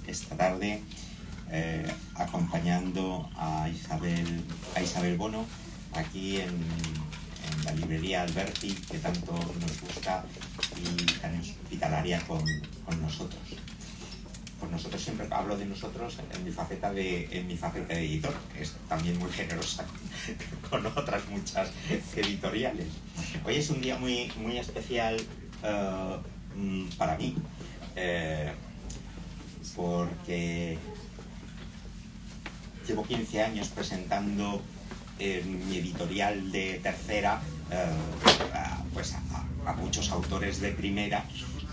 esta tarde acompañando a Isabel Bono aquí en la librería Alberti, que tanto nos gusta y tan hospitalaria con nosotros. Pues nosotros siempre hablo de nosotros en mi faceta de editor, que es también muy generosa con otras muchas editoriales. Hoy es un día muy especial para mí, porque llevo 15 años presentando mi editorial de tercera pues a muchos autores de primera,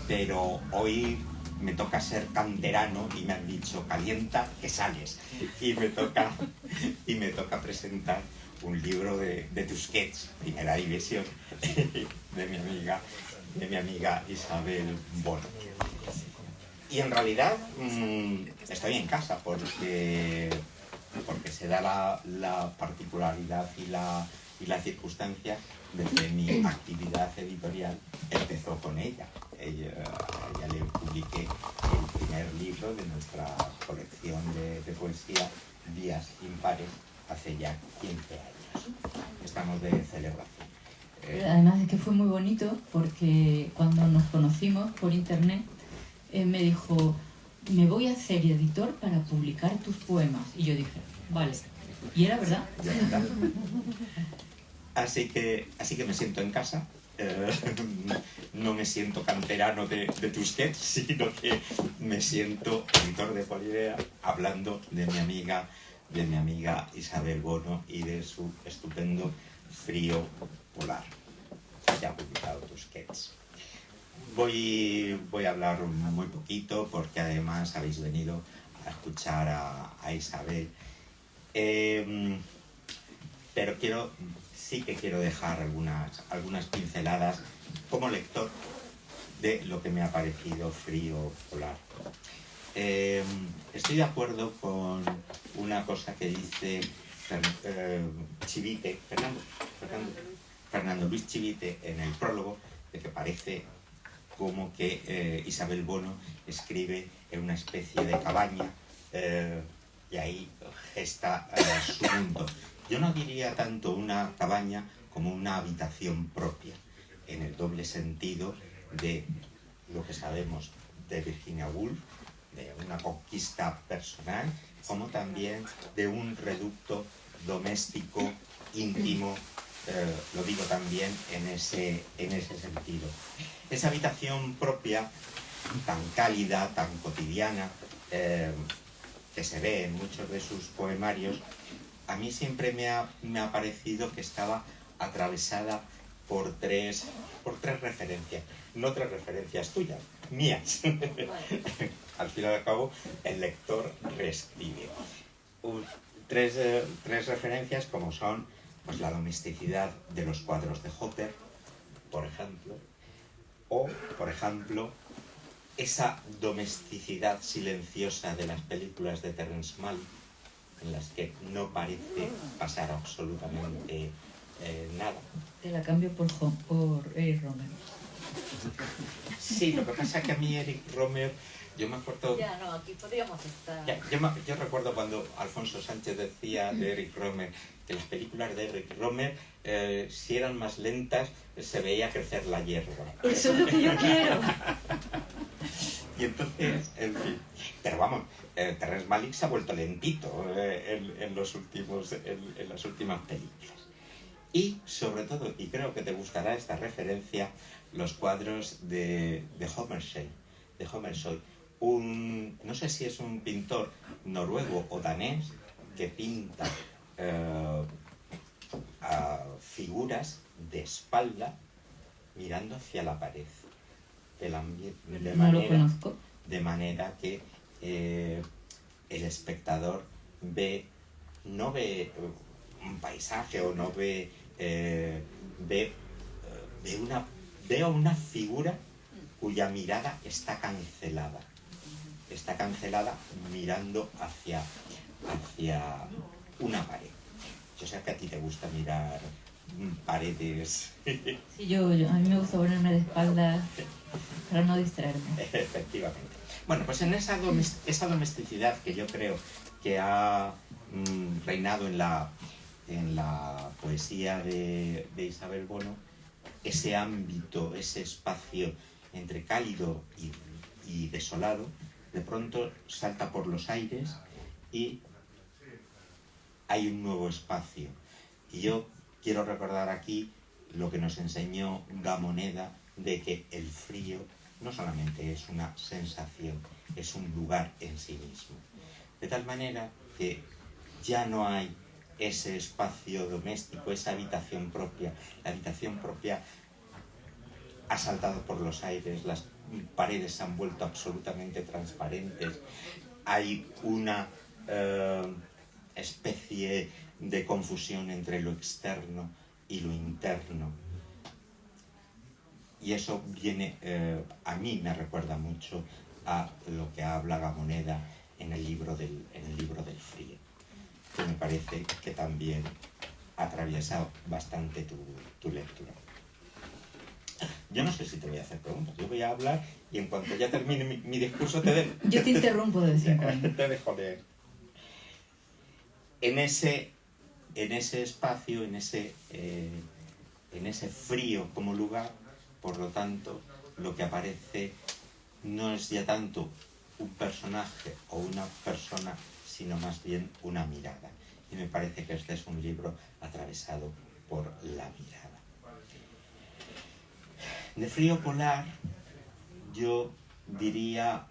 pero hoy me toca ser canterano y me han dicho calienta que sales, y me toca presentar un libro de Tusquets, Primera División, de mi amiga Isabel Bono. Y en realidad estoy en casa porque se da la particularidad y la circunstancia de que mi actividad editorial empezó con ella. Ya le publiqué el primer libro de nuestra colección de poesía, Días Impares, hace ya 15 años. Estamos de celebración. Además es que fue muy bonito porque cuando nos conocimos por internet, me dijo, me voy a hacer editor para publicar tus poemas. Y yo dije, vale. Y era verdad. Así que me siento en casa. No me siento canterano de Tusquets, sino que me siento editor de Polidea, hablando de mi amiga Isabel Bono y de su estupendo Frío Polar, que ha publicado Tusquets. Voy a hablar muy poquito porque además habéis venido a escuchar a Isabel, pero sí que quiero dejar algunas pinceladas como lector de lo que me ha parecido Frío Polar. Estoy de acuerdo con una cosa que dice Fernando Luis Chivite en el prólogo, de que parece como que Isabel Bono escribe en una especie de cabaña y ahí está su mundo. Yo no diría tanto una cabaña como una habitación propia, en el doble sentido de lo que sabemos de Virginia Woolf, de una conquista personal, como también de un reducto doméstico, íntimo, lo digo también en ese sentido. Esa habitación propia, tan cálida, tan cotidiana, que se ve en muchos de sus poemarios, a mí siempre me ha parecido que estaba atravesada por tres referencias, no tres referencias tuyas, mías. Al fin y al cabo, el lector reescribe. Tres referencias como son pues, la domesticidad de los cuadros de Hopper, por ejemplo, o, por ejemplo, esa domesticidad silenciosa de las películas de Terrence Malick, en las que no parece pasar absolutamente nada. Te la cambio por Eric Romer. Sí, lo que pasa es que a mí Eric Romer, yo me acuerdo... Ya, no, aquí podríamos estar... Yo recuerdo cuando Alfonso Sánchez decía de Eric Romer que las películas de Eric Romer, si eran más lentas, se veía crecer la hierba. Eso es lo que yo quiero. Y entonces, en fin, pero vamos, Terrence Malick se ha vuelto lentito en las últimas películas. Y sobre todo, y creo que te gustará esta referencia, los cuadros de Hommershey, no sé si es un pintor noruego o danés que pinta figuras de espalda mirando hacia la pared. No lo conozco. De manera que el espectador no ve un paisaje o no ve una figura cuya mirada está cancelada mirando hacia una pared. Yo sé que a ti te gusta mirar paredes. Sí, a mí me gusta ponerme de espaldas para no distraerme. Efectivamente. Bueno, pues en esa domesticidad que yo creo que ha reinado en la poesía de Isabel Bono, ese ámbito, ese espacio entre cálido y desolado, de pronto salta por los aires y hay un nuevo espacio. Y yo quiero recordar aquí lo que nos enseñó Gamoneda, de que el frío no solamente es una sensación, es un lugar en sí mismo. De tal manera que ya no hay ese espacio doméstico, esa habitación propia. La habitación propia ha saltado por los aires, las paredes se han vuelto absolutamente transparentes, hay una especie de confusión entre lo externo y lo interno. Y eso viene, a mí me recuerda mucho a lo que habla Gamoneda en el libro del frío, que me parece que también atraviesa bastante tu lectura. Yo no sé si te voy a hacer preguntas, yo voy a hablar y en cuanto ya termine mi discurso Yo te interrumpo de vez en cuando. Te dejo leer. En ese espacio, en ese frío como lugar, por lo tanto, lo que aparece no es ya tanto un personaje o una persona, sino más bien una mirada. Y me parece que este es un libro atravesado por la mirada. De Frío Polar yo diría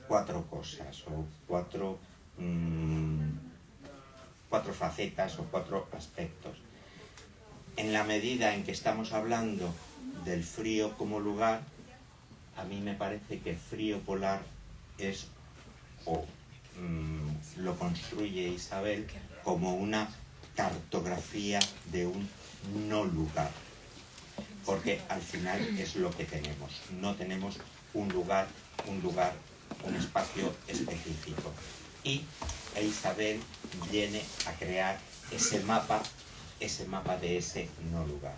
4 cosas o cuatro facetas o 4 aspectos. En la medida en que estamos hablando del frío como lugar, a mí me parece que Frío Polar es, lo construye Isabel como una cartografía de un no lugar. Porque al final es lo que tenemos. No tenemos un lugar, un espacio específico. Y Isabel viene a crear ese mapa de ese no lugar.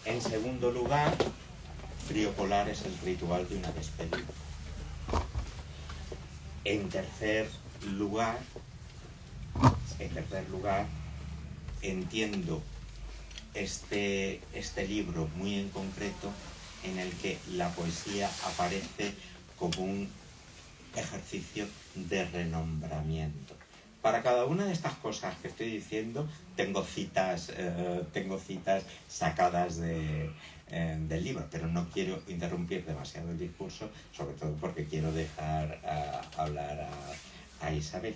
En segundo lugar, Frío Polar es el ritual de una despedida. En tercer lugar, entiendo este libro muy en concreto, en el que la poesía aparece como un ejercicio de renombramiento. Para cada una de estas cosas que estoy diciendo tengo citas sacadas del libro, pero no quiero interrumpir demasiado el discurso, sobre todo porque quiero dejar hablar a Isabel.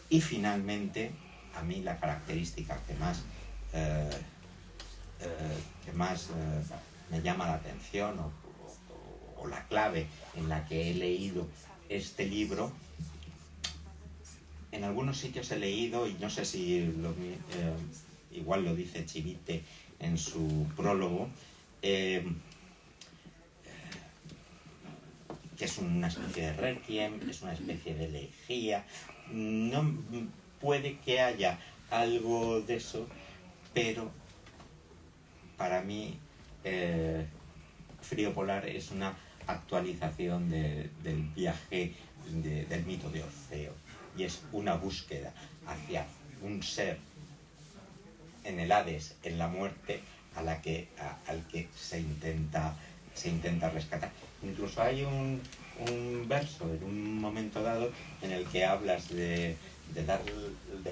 Y finalmente, a mí la característica que más me llama la atención o la clave en la que he leído este libro, en algunos sitios he leído, y no sé si igual lo dice Chivite en su prólogo, que es una especie de requiem, es una especie de elegía. No puede que haya algo de eso, pero para mí Frío Polar es una actualización del viaje del mito de Orfeo, y es una búsqueda hacia un ser en el Hades, en la muerte, al que se intenta rescatar. Incluso hay un verso en un momento dado en el que hablas de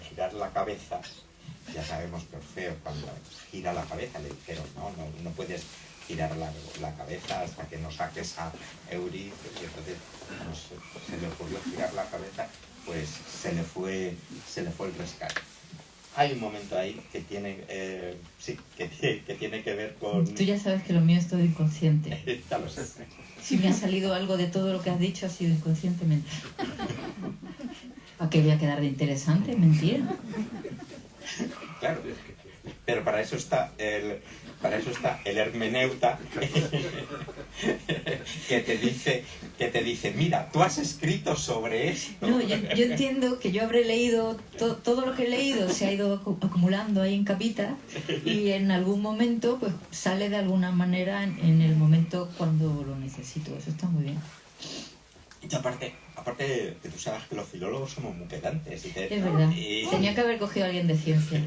girar la cabeza. Ya sabemos que Orfeo, cuando gira la cabeza, le dijeron no puedes girar la cabeza hasta que no saques a Eurídice, y entonces se le ocurrió girar la cabeza, pues se le fue el rescate. Hay un momento ahí que tiene que ver con... Tú ya sabes que lo mío es todo inconsciente. Ya lo sé. Si me ha salido algo de todo lo que has dicho, ha sido inconscientemente. ¿A qué voy a quedar de interesante? Mentira. Claro, pero para eso está el hermeneuta que te dice, mira, tú has escrito sobre esto. No, yo entiendo que yo habré leído, todo lo que he leído se ha ido acumulando ahí en capitas, y en algún momento pues sale de alguna manera en el momento cuando lo necesito. Eso está muy bien. Y aparte que tú sabes que los filólogos somos muy pedantes. Es verdad. Y, Tenía que haber cogido a alguien de ciencia.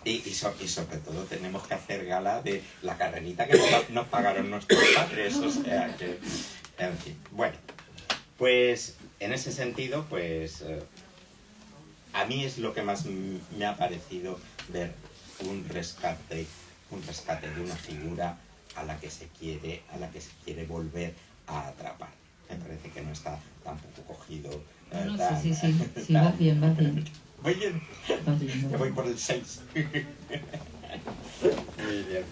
y sobre todo tenemos que hacer gala de la carrerita que nos pagaron nuestros padres. O sea que, en fin. Bueno, pues en ese sentido, pues a mí es lo que más me ha parecido ver un rescate de una figura a la que se quiere volver a atrapar. Me parece que no está tampoco cogido. No, sí, vas bien. Muy bien. Me voy por el 6. Muy bien.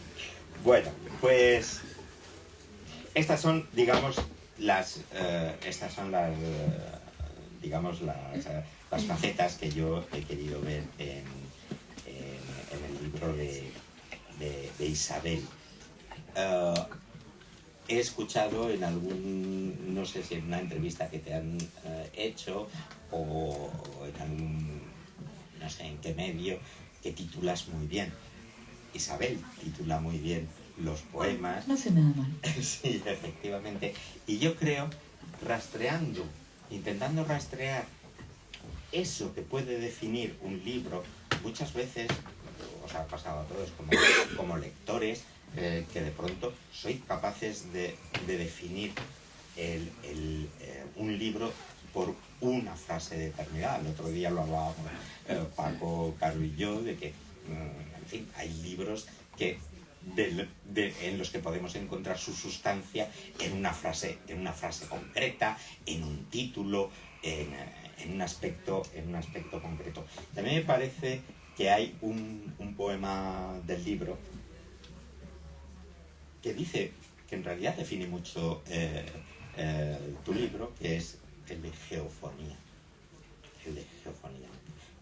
Bueno, pues estas son, digamos, las facetas que yo he querido ver en el libro de Isabel. He escuchado en no sé si en una entrevista que te han hecho o en algún, no sé en qué medio, que titulas muy bien. Isabel titula muy bien los poemas. No se me da mal. Sí, efectivamente. Y yo creo, intentando rastrear eso que puede definir un libro, muchas veces os ha pasado a todos como lectores, que de pronto sois capaces de definir un libro por una frase determinada. El otro día lo hablábamos Paco, Caro y yo, de que, en fin, hay libros que en los que podemos encontrar su sustancia en una frase concreta, en un título, en un aspecto concreto. También me parece que hay un poema del libro que dice, que en realidad define mucho tu libro, que es el de geofonía.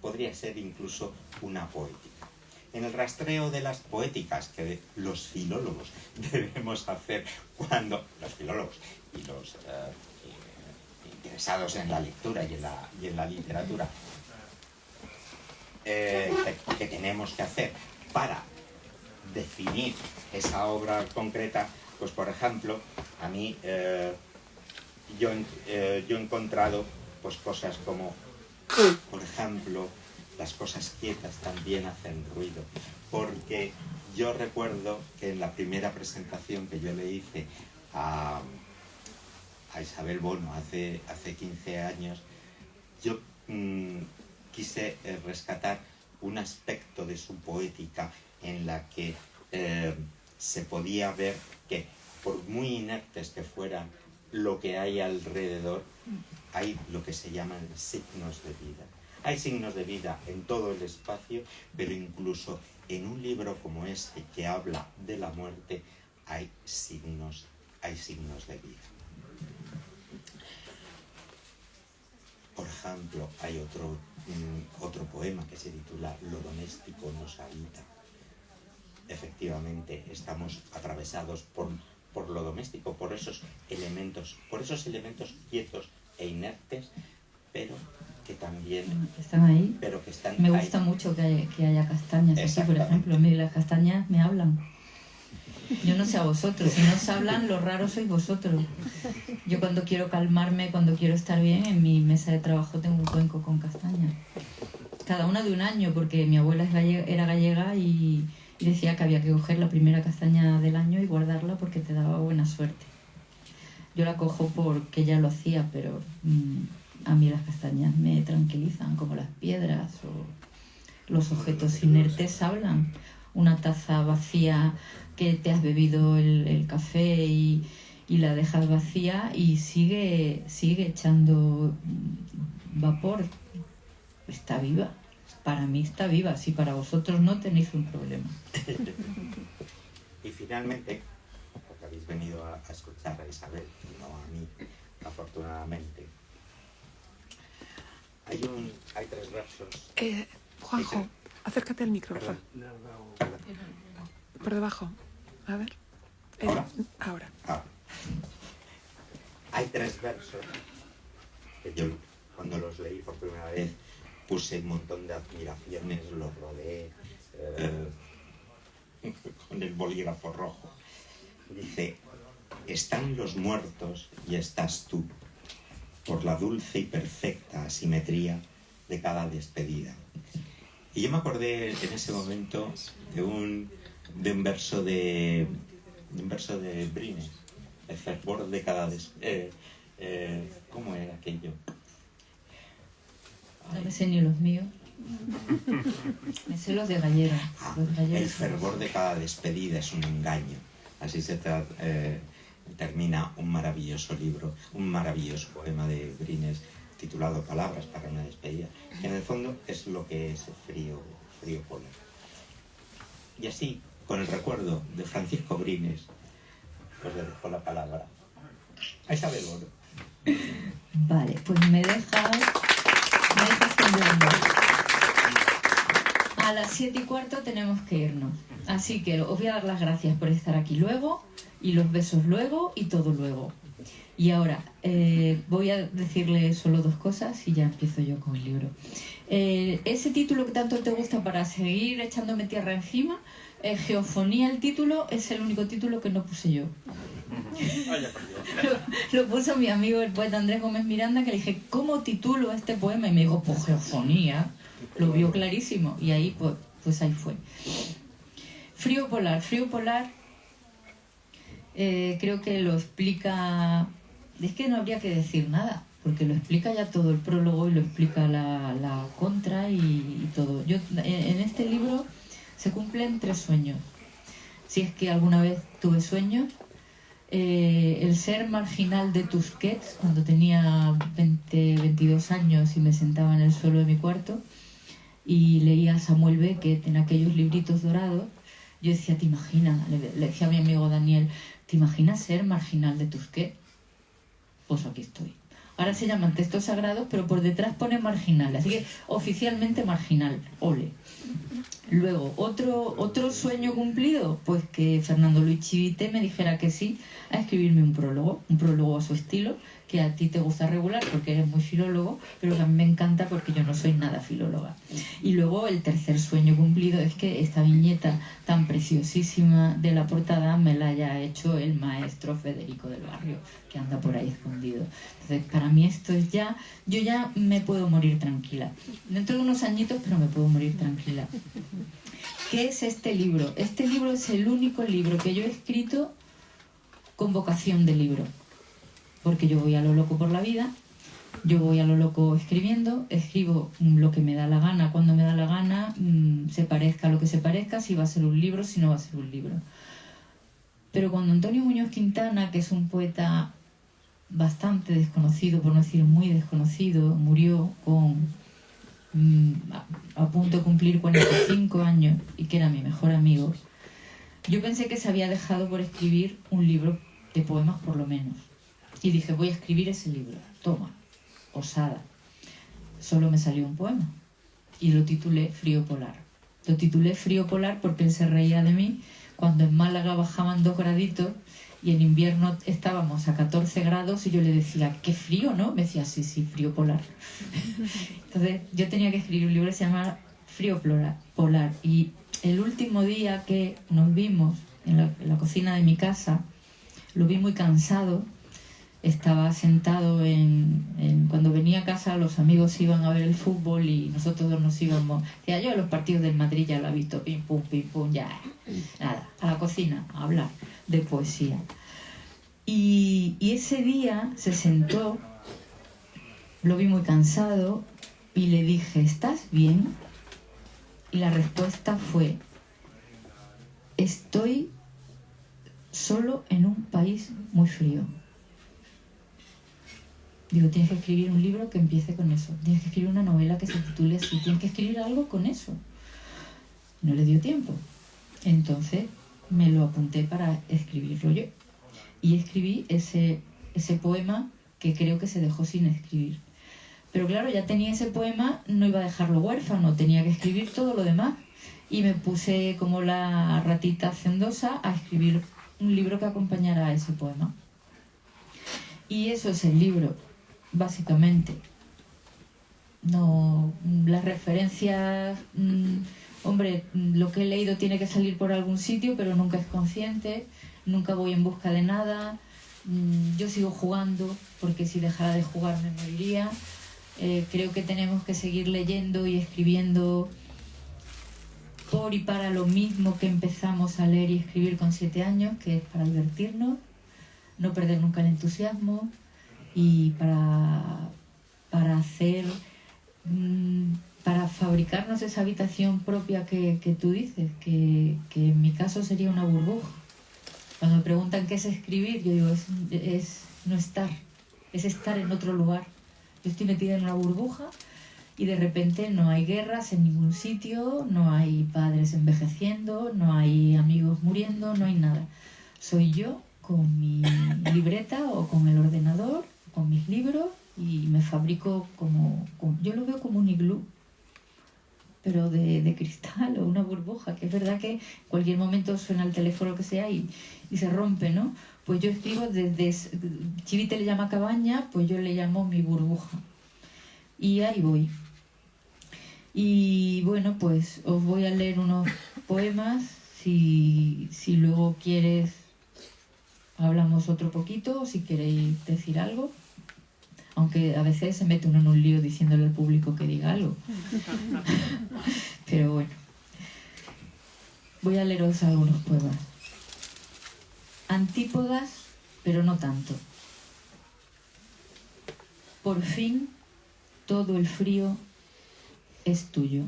Podría ser incluso una poética. En el rastreo de las poéticas que los filólogos debemos hacer los filólogos y los interesados en la lectura y en la literatura, que tenemos que hacer para definir esa obra concreta, pues por ejemplo, a mí yo he encontrado pues cosas como, por ejemplo, las cosas quietas también hacen ruido, porque yo recuerdo que en la primera presentación que yo le hice a Isabel Bono hace 15 años, yo quise rescatar un aspecto de su poética en la que se podía ver que, por muy inertes que fueran lo que hay alrededor, hay lo que se llaman signos de vida. Hay signos de vida en todo el espacio, pero incluso en un libro como este que habla de la muerte hay signos de vida. Por ejemplo, hay otro poema que se titula Lo doméstico nos habita. Efectivamente, estamos atravesados por lo doméstico, por esos elementos quietos e inertes, pero que también están ahí. Pero que están me ahí. Gusta mucho que haya castañas aquí, por ejemplo. A mí las castañas me hablan. Yo no sé a vosotros, si no os hablan, lo raro sois vosotros. Yo cuando quiero calmarme, cuando quiero estar bien, en mi mesa de trabajo tengo un cuenco con castañas. Cada una de un año, porque mi abuela era gallega y decía que había que coger la primera castaña del año y guardarla porque te daba buena suerte. Yo la cojo porque ella lo hacía, pero a mí las castañas me tranquilizan, como las piedras o los objetos inertes hablan. Una taza vacía que te has bebido el café y la dejas vacía y sigue echando vapor. Está viva. Para mí está viva. Si para vosotros no, tenéis un problema. Y finalmente, porque habéis venido a escuchar a Isabel, no a mí, afortunadamente, hay 3 versos. Juanjo, acércate al micro. Perdón. Por debajo. A ver. Ahora. Hay 3 versos que yo, cuando los leí por primera vez, puse un montón de admiraciones, los rodeé con el bolígrafo rojo. Dice: están los muertos y estás tú, por la dulce y perfecta asimetría de cada despedida. Y yo me acordé en ese momento de un verso de Brines, el fervor de cada ¿cómo era aquello? No me sé ni los míos. Me sé los de Gallero. El fervor de cada despedida es un engaño. Así termina un maravilloso libro, un maravilloso poema de Brines titulado Palabras para una despedida, que en el fondo es lo que es frío polar. Y así, con el recuerdo de Francisco Brines, pues le dejo la palabra a Isabel Bono. Vale, pues me dejas temblando. A las 7:15 tenemos que irnos. Así que os voy a dar las gracias por estar aquí luego, y los besos luego, y todo luego. Y ahora, voy a decirle solo 2 cosas y ya empiezo yo con el libro. Ese título que tanto te gusta para seguir echándome tierra encima, Geofonía, el título, es el único título que no puse yo. Lo puso mi amigo el poeta Andrés Gómez Miranda, que le dije, ¿cómo titulo este poema? Y me dijo, pues Geofonía. Lo vio clarísimo y ahí pues ahí fue. Frío polar. Creo que lo explica. Es que no habría que decir nada, porque lo explica ya todo el prólogo y lo explica la contra y todo. Yo en este libro se cumplen 3 sueños. Si es que alguna vez tuve sueños. El ser marginal de Tusquets, cuando tenía 22 años y me sentaba en el suelo de mi cuarto y leía a Samuel Beckett en aquellos libritos dorados, yo decía, ¿te imaginas? Le decía a mi amigo Daniel, ¿te imaginas ser marginal de Tusquets? Pues aquí estoy. Ahora se llaman textos sagrados, pero por detrás pone marginal, así que oficialmente marginal, ole. Luego, otro sueño cumplido, pues que Fernando Luis Chivite me dijera que sí a escribirme un prólogo a su estilo, que a ti te gusta regular porque eres muy filólogo, pero que a mí me encanta porque yo no soy nada filóloga. Y luego el tercer sueño cumplido es que esta viñeta tan preciosísima de la portada me la haya hecho el maestro Federico del Barrio, que anda por ahí escondido. Entonces, para mí esto es ya, yo ya me puedo morir tranquila. Dentro de unos añitos, pero me puedo morir tranquila. ¿Qué es este libro? Este libro es el único libro que yo he escrito con vocación de libro. Porque yo voy a lo loco por la vida, yo voy a lo loco escribiendo, escribo lo que me da la gana, cuando me da la gana, se parezca lo que se parezca, si va a ser un libro, si no va a ser un libro. Pero cuando Antonio Muñoz Quintana, que es un poeta bastante desconocido, por no decir muy desconocido, murió a punto de cumplir 45 años y que era mi mejor amigo, yo pensé que se había dejado por escribir un libro de poemas por lo menos. Y dije, voy a escribir ese libro. Toma, osada. Solo me salió un poema. Y lo titulé Frío polar. Lo titulé Frío polar porque él se reía de mí cuando en Málaga bajaban 2 graditos y en invierno estábamos a 14 grados y yo le decía, qué frío, ¿no? Me decía, sí, frío polar. Entonces yo tenía que escribir un libro que se llamaba Frío polar. Y el último día que nos vimos en la cocina de mi casa, lo vi muy cansado. Estaba sentado cuando venía a casa, los amigos iban a ver el fútbol y nosotros dos nos íbamos. Ya yo los partidos del Madrid ya lo he visto, pim pum, ya. Nada, a la cocina, a hablar de poesía. Y ese día se sentó, lo vi muy cansado y le dije, ¿estás bien? Y la respuesta fue, estoy solo en un país muy frío. Digo, tienes que escribir un libro que empiece con eso. Tienes que escribir una novela que se titule así. Tienes que escribir algo con eso. No le dio tiempo. Entonces me lo apunté para escribirlo yo. Y escribí ese poema que creo que se dejó sin escribir. Pero claro, ya tenía ese poema, no iba a dejarlo huérfano. Tenía que escribir todo lo demás. Y me puse como la ratita hacendosa a escribir un libro que acompañara a ese poema. Y eso es el libro. Básicamente, no, las referencias, hombre, lo que he leído tiene que salir por algún sitio, pero nunca es consciente, nunca voy en busca de nada, Yo sigo jugando porque si dejara de jugar me moriría. Creo que tenemos que seguir leyendo y escribiendo por y para lo mismo que empezamos a leer y escribir con 7 años, que es para divertirnos, no perder nunca el entusiasmo y para hacer, para fabricarnos esa habitación propia que tú dices, que en mi caso sería una burbuja. Cuando me preguntan qué es escribir, yo digo, es no estar, es estar en otro lugar. Yo estoy metida en una burbuja y de repente no hay guerras en ningún sitio, no hay padres envejeciendo, no hay amigos muriendo, no hay nada. Soy yo con mi libreta o con el ordenador, con mis libros y me fabrico yo lo veo como un iglú, pero de cristal o una burbuja, que es verdad que en cualquier momento suena el teléfono que sea y se rompe, ¿no? Pues yo escribo desde... Chivite le llama cabaña, pues yo le llamo mi burbuja. Y ahí voy. Y bueno, pues os voy a leer unos poemas. Si luego quieres, hablamos otro poquito, o si queréis decir algo. Aunque a veces se mete uno en un lío diciéndole al público que diga algo. Pero bueno. Voy a leeros algunos poemas. Antípodas, pero no tanto. Por fin, todo el frío es tuyo.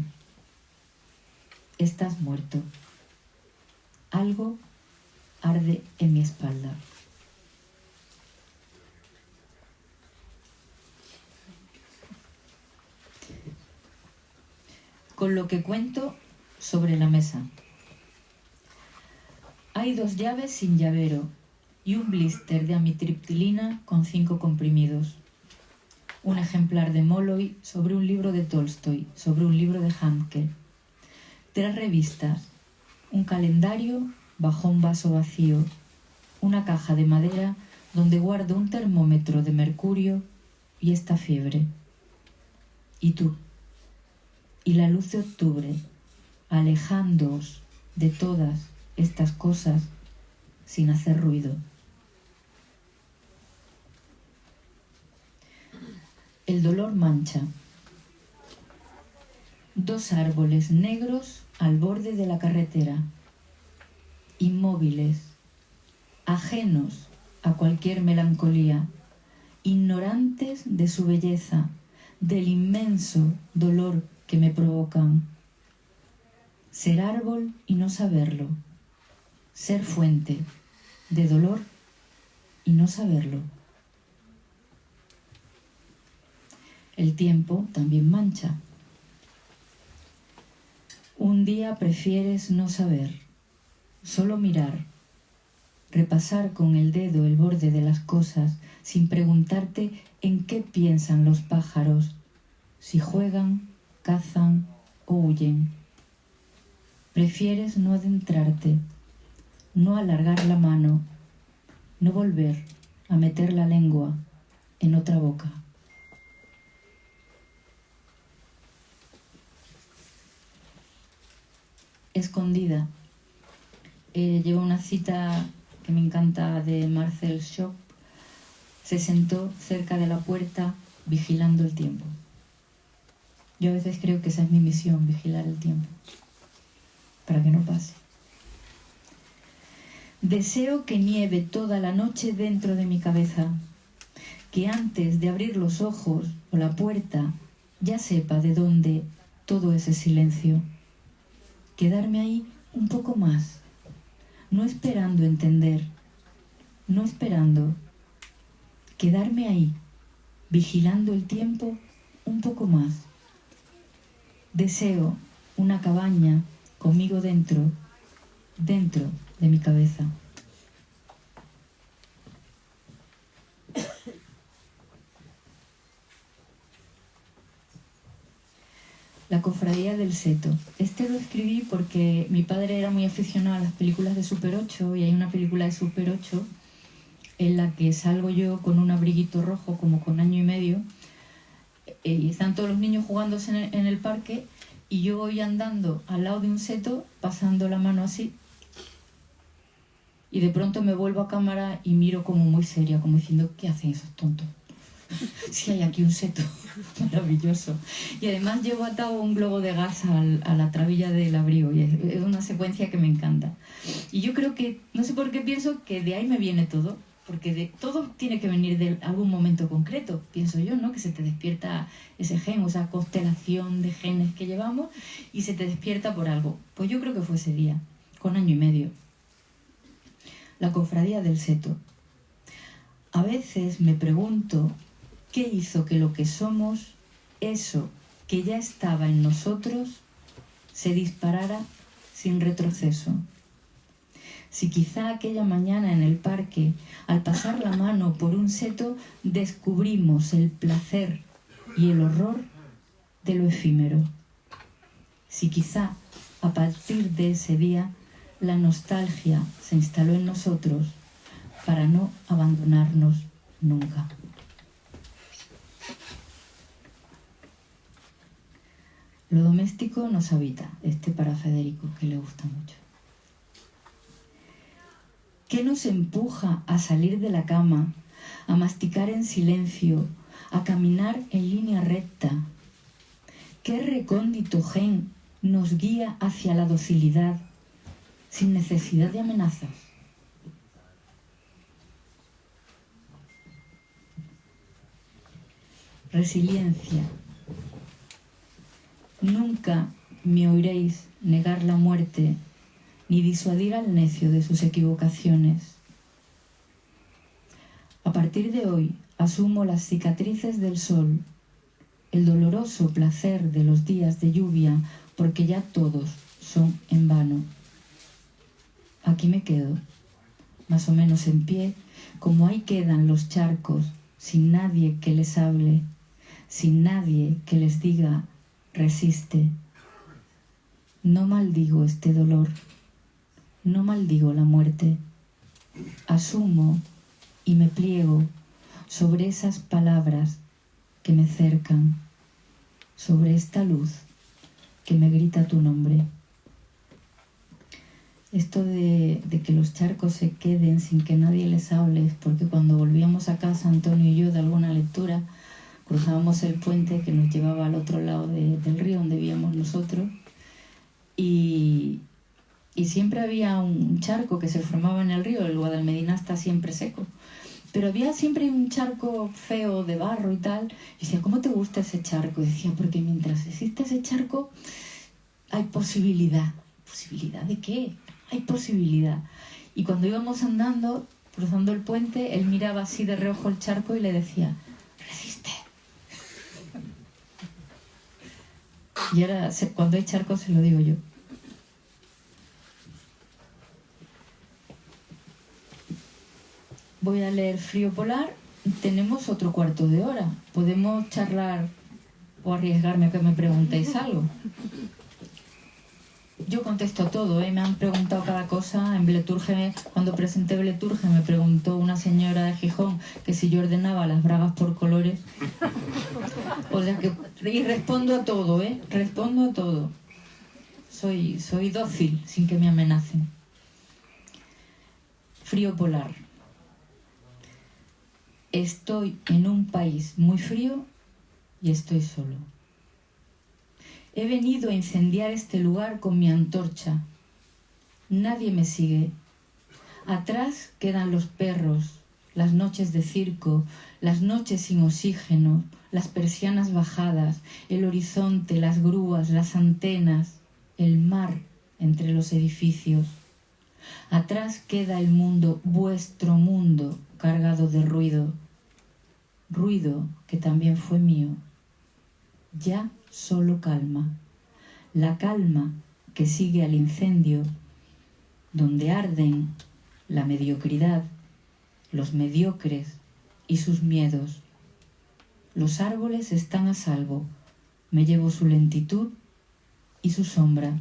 Estás muerto. Algo arde en mi espalda. Con lo que cuento sobre la mesa. Hay 2 llaves sin llavero y un blister de amitriptilina con 5 comprimidos. Un ejemplar de Molloy sobre un libro de Tolstoy, sobre un libro de Handke. 3 revistas, un calendario bajo un vaso vacío, una caja de madera donde guardo un termómetro de mercurio y esta fiebre. Y tú. Y la luz de octubre, alejándoos de todas estas cosas sin hacer ruido. El dolor mancha. 2 árboles negros al borde de la carretera, inmóviles, ajenos a cualquier melancolía, ignorantes de su belleza, del inmenso dolor que me provocan. Ser árbol y no saberlo, ser fuente de dolor y no saberlo. El tiempo también mancha. Un día prefieres no saber, solo mirar, repasar con el dedo el borde de las cosas sin preguntarte en qué piensan los pájaros, si juegan, cazan o huyen. Prefieres no adentrarte, no alargar la mano, no volver a meter la lengua en otra boca. Escondida. Llevo una cita que me encanta de Marcel Schopp. Se sentó cerca de la puerta vigilando el tiempo. Yo a veces creo que esa es mi misión, vigilar el tiempo, para que no pase. Deseo que nieve toda la noche dentro de mi cabeza, que antes de abrir los ojos o la puerta ya sepa de dónde todo ese silencio. Quedarme ahí un poco más, no esperando entender, no esperando. Quedarme ahí, vigilando el tiempo un poco más. Deseo una cabaña conmigo dentro de mi cabeza. La cofradía del seto. Este lo escribí porque mi padre era muy aficionado a las películas de Super 8 y hay una película de Super 8 en la que salgo yo con un abriguito rojo como con 1 año y medio y están todos los niños jugándose en el parque y yo voy andando al lado de un seto pasando la mano así Y de pronto me vuelvo a cámara y miro como muy seria, como diciendo, ¿qué hacen esos tontos? Sí, hay aquí un seto maravilloso. Y además llevo atado un globo de gas a la trabilla del abrigo y es una secuencia que me encanta. Y yo creo que, no sé por qué pienso que de ahí me viene todo, porque de todo tiene que venir de algún momento concreto, pienso yo, ¿no? Que se te despierta ese gen, o esa constelación de genes que llevamos y se te despierta por algo. Pues yo creo que fue ese día, con 1 año y medio. La cofradía del seto. A veces me pregunto qué hizo que lo que somos, eso que ya estaba en nosotros, se disparara sin retroceso. Si quizá aquella mañana en el parque, al pasar la mano por un seto, descubrimos el placer y el horror de lo efímero. Si quizá a partir de ese día la nostalgia se instaló en nosotros para no abandonarnos nunca. Lo doméstico nos habita, para Federico, que le gusta mucho. ¿Qué nos empuja a salir de la cama, a masticar en silencio, a caminar en línea recta? ¿Qué recóndito gen nos guía hacia la docilidad sin necesidad de amenazas? Resiliencia. Nunca me oiréis negar la muerte ni disuadir al necio de sus equivocaciones. A partir de hoy asumo las cicatrices del sol, el doloroso placer de los días de lluvia, porque ya todos son en vano. Aquí me quedo, más o menos en pie, como ahí quedan los charcos, sin nadie que les hable, sin nadie que les diga resiste. No maldigo este dolor, no maldigo la muerte. Asumo y me pliego sobre esas palabras que me cercan, sobre esta luz que me grita tu nombre. Esto de que los charcos se queden sin que nadie les hable es porque cuando volvíamos a casa, Antonio y yo, de alguna lectura, cruzábamos el puente que nos llevaba al otro lado del río donde vivíamos nosotros y siempre había un charco que se formaba en el río. El Guadalmedina está siempre seco, pero había siempre un charco feo de barro y tal. Y decía, ¿cómo te gusta ese charco? Y decía, porque mientras existe ese charco hay posibilidad. ¿Posibilidad de qué? Hay posibilidad. Y cuando íbamos andando, cruzando el puente, él miraba así de reojo el charco y le decía, resiste. Y ahora, cuando hay charcos, se lo digo yo. Voy a leer Frío Polar. Tenemos otro cuarto de hora. ¿Podemos charlar o arriesgarme a que me preguntéis algo? Yo contesto todo, ¿eh? Me han preguntado cada cosa. En Bleturge, cuando presenté Bleturge, me preguntó una señora de Gijón que si yo ordenaba las bragas por colores. O sea que... Y respondo a todo, ¿eh? Respondo a todo. Soy dócil, sin que me amenacen. Frío Polar. Estoy en un país muy frío y estoy solo. He venido a incendiar este lugar con mi antorcha. Nadie me sigue. Atrás quedan los perros, las noches de circo, las noches sin oxígeno, las persianas bajadas, el horizonte, las grúas, las antenas, el mar entre los edificios. Atrás queda el mundo, vuestro mundo, cargado de ruido. Ruido que también fue mío. Ya solo calma. La calma que sigue al incendio, donde arden la mediocridad, los mediocres y sus miedos. Los árboles están a salvo. Me llevo su lentitud y su sombra.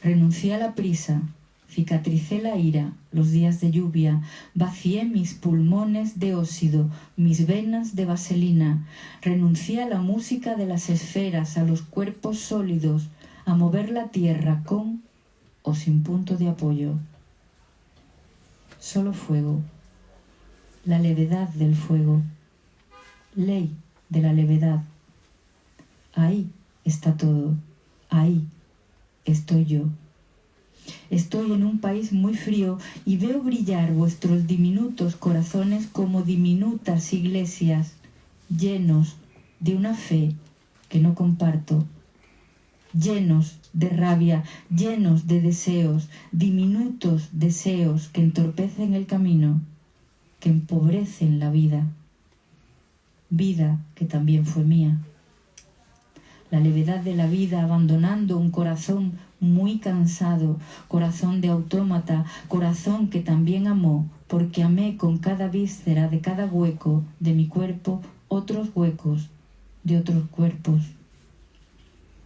Renuncié a la prisa, cicatricé la ira, los días de lluvia, vacié mis pulmones de óxido, mis venas de vaselina, renuncié a la música de las esferas, a los cuerpos sólidos, a mover la tierra con o sin punto de apoyo. solo fuego, la levedad del fuego, ley de la levedad. Ahí está todo, ahí estoy yo. Estoy en un país muy frío y veo brillar vuestros diminutos corazones como diminutas iglesias, llenos de una fe que no comparto, llenos de rabia, llenos de deseos, diminutos deseos que entorpecen el camino, que empobrecen la vida, vida que también fue mía. La levedad de la vida abandonando un corazón muy cansado, corazón de autómata, corazón que también amó, porque amé con cada víscera de cada hueco de mi cuerpo otros huecos de otros cuerpos.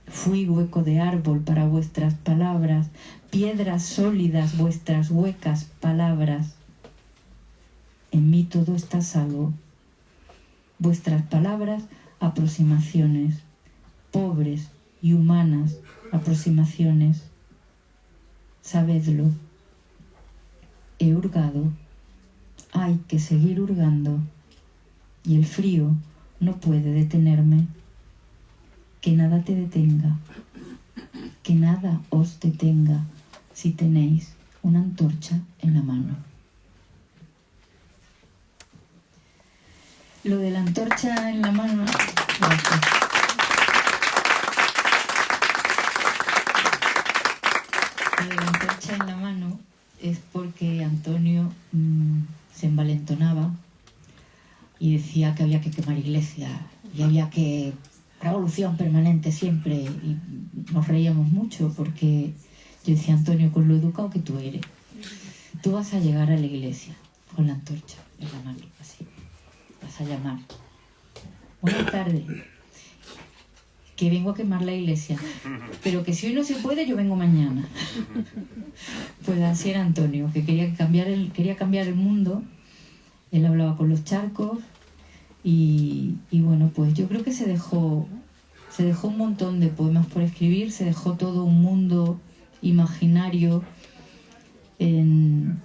Fui hueco de árbol para vuestras palabras, piedras sólidas vuestras huecas palabras. En mí todo está salvo. Vuestras palabras, aproximaciones, pobres y humanas aproximaciones. Sabedlo. He hurgado. Hay que seguir hurgando. Y el frío no puede detenerme. Que nada te detenga. Que nada os detenga si tenéis una antorcha en la mano. Lo de la antorcha en la mano... Gracias. Lo de la antorcha en la mano es porque Antonio se envalentonaba y decía que había que quemar iglesias y había que... revolución permanente siempre, y nos reíamos mucho porque yo decía, Antonio, con lo educado que tú eres, tú vas a llegar a la iglesia con la antorcha en la mano, así, vas a llamar, buenas tardes, que vengo a quemar la iglesia, pero que si hoy no se puede, yo vengo mañana. Pues así era Antonio, que quería cambiar el mundo. Él hablaba con los charcos. Y bueno, pues yo creo que se dejó un montón de poemas por escribir, se dejó todo un mundo imaginario en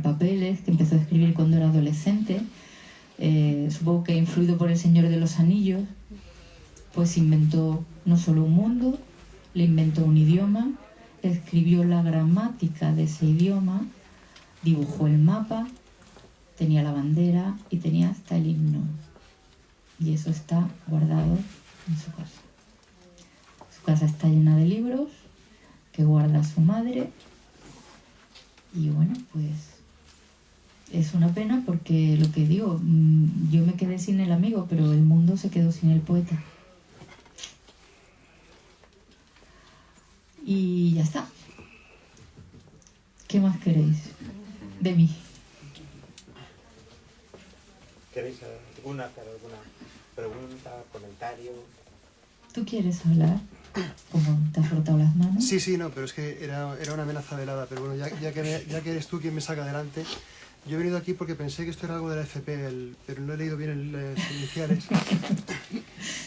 papeles que empezó a escribir cuando era adolescente. Supongo que influido por El Señor de los Anillos, pues inventó no solo un mundo, le inventó un idioma, escribió la gramática de ese idioma, dibujó el mapa, tenía la bandera y tenía hasta el himno. Y eso está guardado en su casa. Su casa está llena de libros que guarda su madre. Y bueno, pues es una pena porque lo que digo, yo me quedé sin el amigo, pero el mundo se quedó sin el poeta. Y ya está. ¿Qué más queréis de mí? ¿Queréis hacer alguna pregunta, comentario? ¿Tú quieres hablar? ¿Cómo te has frotado las manos? Sí, no, pero es que era una amenaza velada. Pero bueno, ya que eres tú quien me saca adelante, yo he venido aquí porque pensé que esto era algo de la FP, pero no he leído bien las iniciales.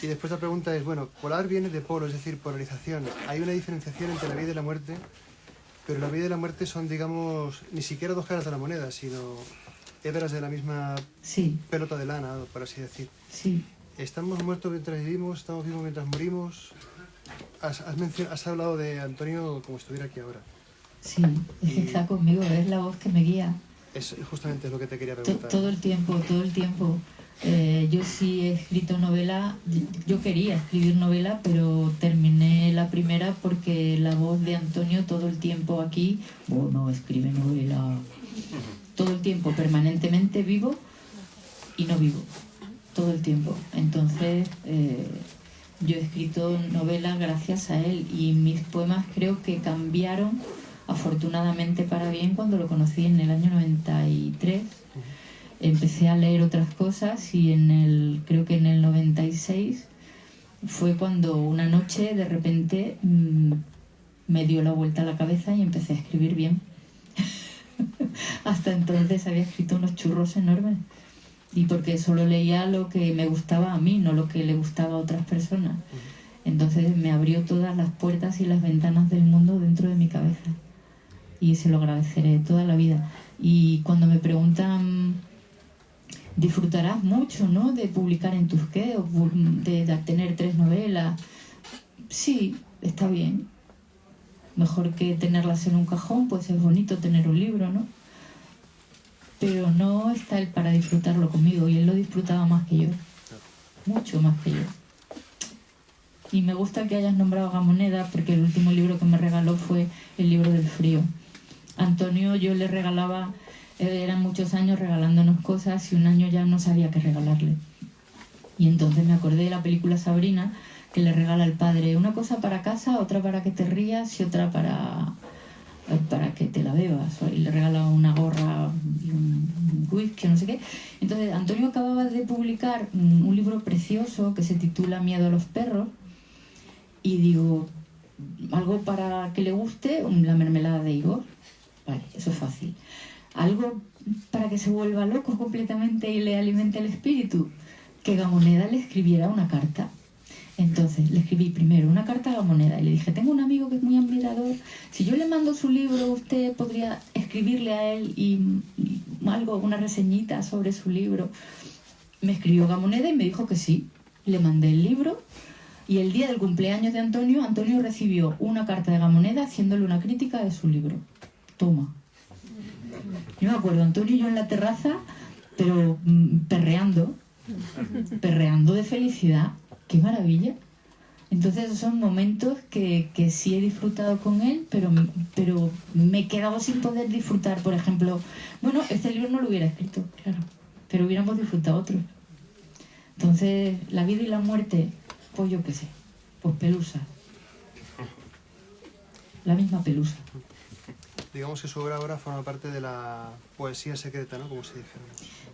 Y después la pregunta es, bueno, polar viene de polo, es decir, polarización. Hay una diferenciación entre la vida y la muerte, pero la vida y la muerte son, digamos, ni siquiera dos caras de la moneda, sino hebras de la misma pelota de lana, por así decir. Sí. Estamos muertos mientras vivimos, estamos vivos mientras morimos. Has hablado de Antonio como si estuviera aquí ahora. Sí, es que está conmigo, es la voz que me guía. Es justamente lo que te quería preguntar. Todo el tiempo. Yo sí he escrito novela, yo quería escribir novela, pero terminé la primera porque la voz de Antonio todo el tiempo aquí, no escribe novela, todo el tiempo, permanentemente vivo y no vivo, todo el tiempo. Entonces yo he escrito novela gracias a él y mis poemas creo que cambiaron afortunadamente para bien cuando lo conocí en el año 93. Empecé a leer otras cosas y creo que en el 96 fue cuando una noche de repente me dio la vuelta a la cabeza y empecé a escribir bien. Hasta entonces había escrito unos churros enormes y porque solo leía lo que me gustaba a mí, no lo que le gustaba a otras personas. Entonces me abrió todas las puertas y las ventanas del mundo dentro de mi cabeza y se lo agradeceré toda la vida. Y cuando me preguntan, disfrutarás mucho, ¿no?, de publicar en Tusquets, o de tener 3 novelas. Sí, está bien. Mejor que tenerlas en un cajón, pues es bonito tener un libro, ¿no? Pero no está él para disfrutarlo conmigo, y él lo disfrutaba más que yo. Mucho más que yo. Y me gusta que hayas nombrado Gamoneda, porque el último libro que me regaló fue el libro del frío. Antonio, yo le regalaba, eran muchos años regalándonos cosas, y un año ya no sabía qué regalarle. Y entonces me acordé de la película Sabrina, que le regala al padre una cosa para casa, otra para que te rías y otra para que te la bebas. Y le regala una gorra y un whisky, no sé qué. Entonces Antonio acababa de publicar un libro precioso que se titula Miedo a los perros, y digo, algo para que le guste, la mermelada de higos. Vale, eso es fácil. Algo para que se vuelva loco completamente y le alimente el espíritu, que Gamoneda le escribiera una carta. Entonces le escribí primero una carta a Gamoneda y le dije, tengo un amigo que es muy admirador, si yo le mando su libro, usted podría escribirle a él y algo, una reseñita sobre su libro. Me escribió Gamoneda y me dijo que sí. Le mandé el libro, y el día del cumpleaños de Antonio, Antonio recibió una carta de Gamoneda haciéndole una crítica de su libro. Toma. Yo me acuerdo, Antonio y yo en la terraza, pero perreando de felicidad. ¡Qué maravilla! Entonces son momentos que sí he disfrutado con él, pero me he quedado sin poder disfrutar. Por ejemplo, bueno, este libro no lo hubiera escrito, claro, pero hubiéramos disfrutado otro. Entonces, la vida y la muerte, pues yo qué sé, pues pelusa. La misma pelusa. Digamos que su obra ahora forma parte de la poesía secreta, ¿no? Como se dice.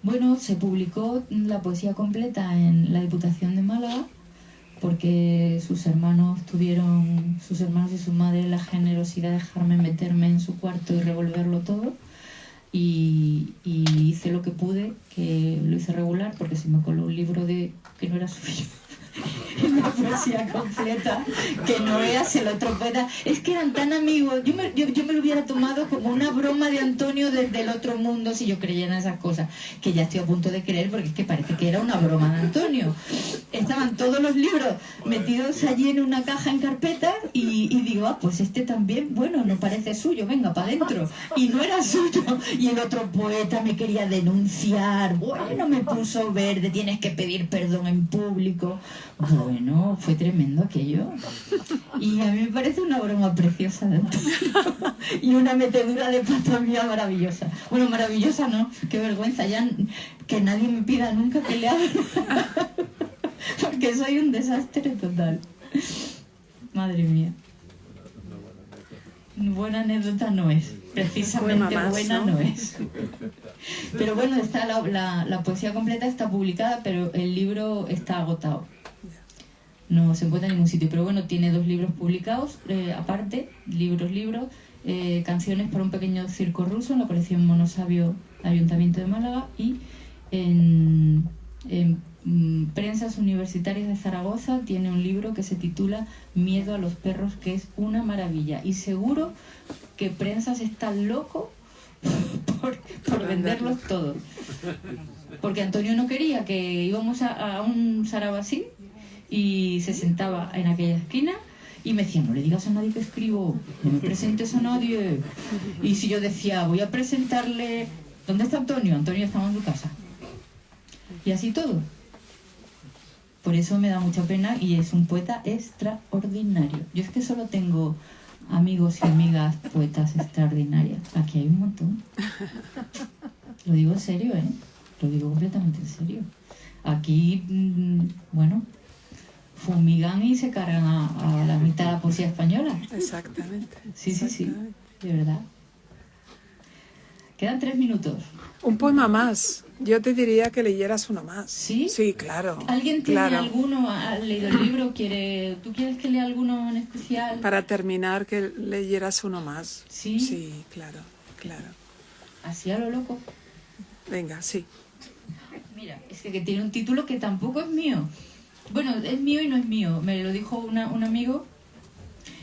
Bueno, se publicó la poesía completa en la Diputación de Málaga, porque sus hermanos y su madre, la generosidad de dejarme meterme en su cuarto y revolverlo todo, y hice lo que pude, que lo hice regular, porque se me coló un libro que no era suyo. Una poesía completa, que no veas el otro poeta. Es que eran tan amigos. Yo me lo hubiera tomado como una broma de Antonio desde el otro mundo, si yo creyera en esas cosas, que ya estoy a punto de creer, porque es que parece que era una broma de Antonio. Estaban todos los libros metidos allí en una caja en carpetas, y digo, pues este también, bueno, no parece suyo, venga, para adentro. Y no era suyo. Y el otro poeta me quería denunciar. Bueno, me puso verde, tienes que pedir perdón en público. Bueno, fue tremendo aquello. Y a mí me parece una broma preciosa de Antonio. Y una metedura de pata mía maravillosa. Bueno, maravillosa no, qué vergüenza, ya que nadie me pida nunca que le haga. Porque soy un desastre total. Madre mía. Buena anécdota no es. Precisamente buena no es. Pero bueno, está la poesía completa está publicada, pero el libro está agotado. No se encuentra en ningún sitio. Pero bueno, tiene 2 libros publicados, aparte, libros, canciones para un pequeño circo ruso en la colección Monosabio Ayuntamiento de Málaga, y en Prensas Universitarias de Zaragoza tiene un libro que se titula Miedo a los perros, que es una maravilla. Y seguro que Prensas está loco por venderlos todos. Porque Antonio no quería, que íbamos a un sarabasí y se sentaba en aquella esquina y me decía, no le digas a nadie que escribo, no me presentes a nadie. Y si yo decía, voy a presentarle, ¿dónde está Antonio? Antonio estaba en su casa. Y así todo. Por eso me da mucha pena, y es un poeta extraordinario. Yo es que solo tengo amigos y amigas poetas extraordinarias. Aquí hay un montón. Lo digo en serio, ¿eh? Lo digo completamente en serio. Aquí, bueno, fumigan y se cargan a la mitad de la poesía española. Exactamente. Sí, de verdad. Quedan 3 minutos. Un poema más. Yo te diría que leyeras uno más. ¿Sí? Sí, claro. ¿Alguien tiene claro. alguno? ¿Ha leído el libro? ¿Tú quieres que lea alguno en especial? Para terminar, que leyeras uno más. ¿Sí? Sí, claro. Así a lo loco. Venga, sí. Mira, es que tiene un título que tampoco es mío. Bueno, es mío y no es mío. Me lo dijo un amigo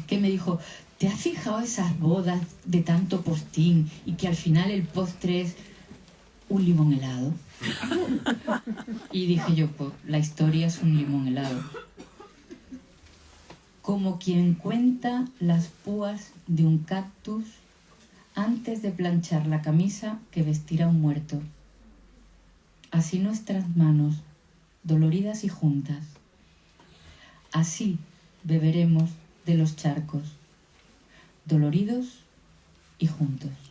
que me dijo, ¿te has fijado esas bodas de tanto postín y que al final el postre es un limón helado? Y dije yo, pues la historia es un limón helado. Como quien cuenta las púas de un cactus antes de planchar la camisa que vestirá un muerto. Así nuestras manos, doloridas y juntas. Así beberemos de los charcos, doloridos y juntos.